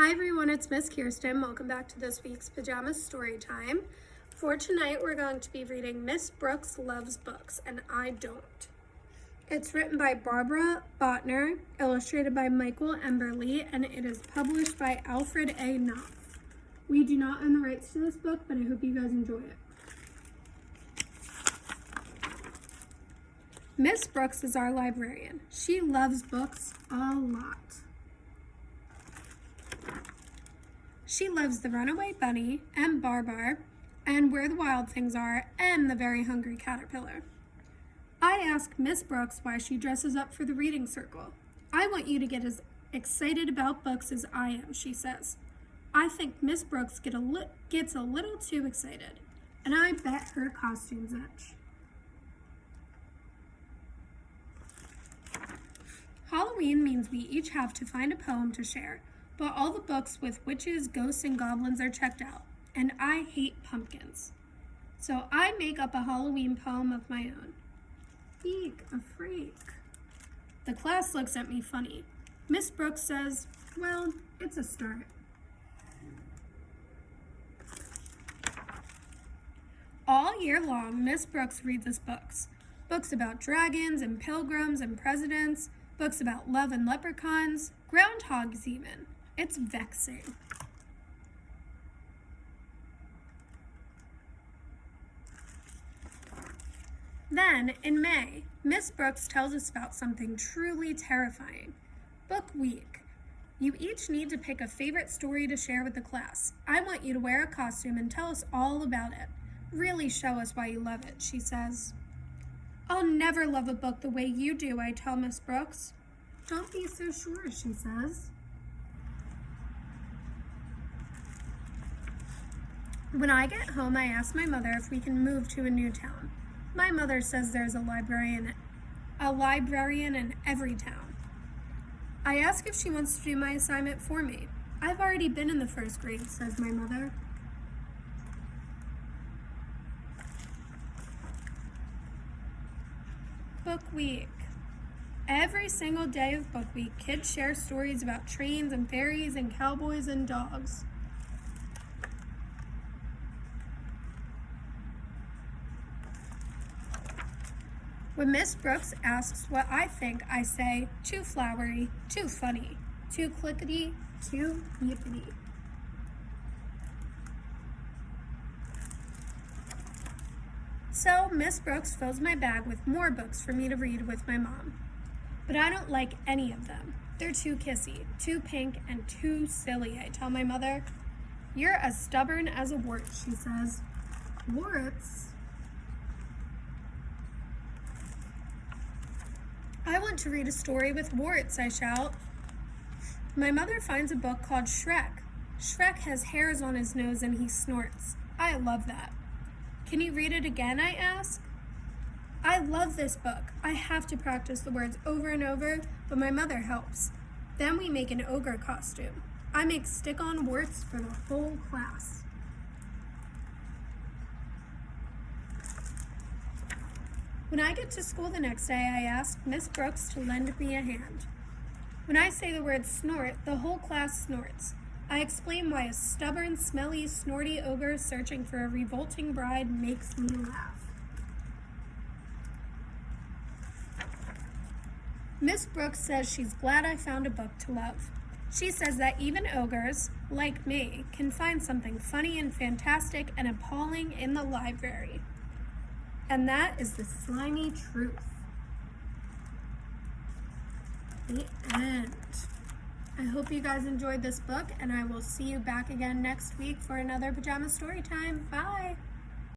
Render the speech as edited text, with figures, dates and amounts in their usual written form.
Hi everyone, it's Miss Kirsten. Welcome back to this week's Pajama Storytime. For tonight, we're going to be reading Miss Brooks Loves Books, and I Don't. It's written by Barbara Botner, illustrated by Michael Emberley, and it is published by Alfred A. Knopf. We do not own the rights to this book, but I hope you guys enjoy it. Miss Brooks is our librarian. She loves books a lot. She loves The Runaway Bunny and Barbar and Where the Wild Things Are and The Very Hungry Caterpillar. I ask Miss Brooks why she dresses up for the reading circle. I want you to get as excited about books as I am, she says. I think Miss Brooks gets a little too excited, and I bet her costumes itch. Halloween means we each have to find a poem to share, but all the books with witches, ghosts, and goblins are checked out, and I hate pumpkins. So I make up a Halloween poem of my own. Eek, a freak. The class looks at me funny. Miss Brooks says, well, it's a start. All year long, Miss Brooks reads us books. Books about dragons and pilgrims and presidents, books about love and leprechauns, groundhogs even. It's vexing. Then, in May, Miss Brooks tells us about something truly terrifying. Book Week. You each need to pick a favorite story to share with the class. I want you to wear a costume and tell us all about it. Really show us why you love it, she says. I'll never love a book the way you do, I tell Miss Brooks. Don't be so sure, she says. When I get home, I ask my mother if we can move to a new town. My mother says there's a librarian in every town. I ask if she wants to do my assignment for me. I've already been in the first grade, says my mother. Book Week. Every single day of Book Week, kids share stories about trains and ferries and cowboys and dogs. When Miss Brooks asks what I think, I say, too flowery, too funny, too clickety, too yippity. So Miss Brooks fills my bag with more books for me to read with my mom. But I don't like any of them. They're too kissy, too pink, and too silly, I tell my mother. You're as stubborn as a wart, she says. Warts? I want to read a story with warts, I shout. My mother finds a book called Shrek. Shrek has hairs on his nose and he snorts. I love that. Can you read it again, I ask? I love this book. I have to practice the words over and over, but my mother helps. Then we make an ogre costume. I make stick-on warts for the whole class. When I get to school the next day, I ask Miss Brooks to lend me a hand. When I say the word snort, the whole class snorts. I explain why a stubborn, smelly, snorty ogre searching for a revolting bride makes me laugh. Miss Brooks says she's glad I found a book to love. She says that even ogres, like me, can find something funny and fantastic and appalling in the library. And that is the slimy truth. The end. I hope you guys enjoyed this book, and I will see you back again next week for another Pajama Storytime. Bye!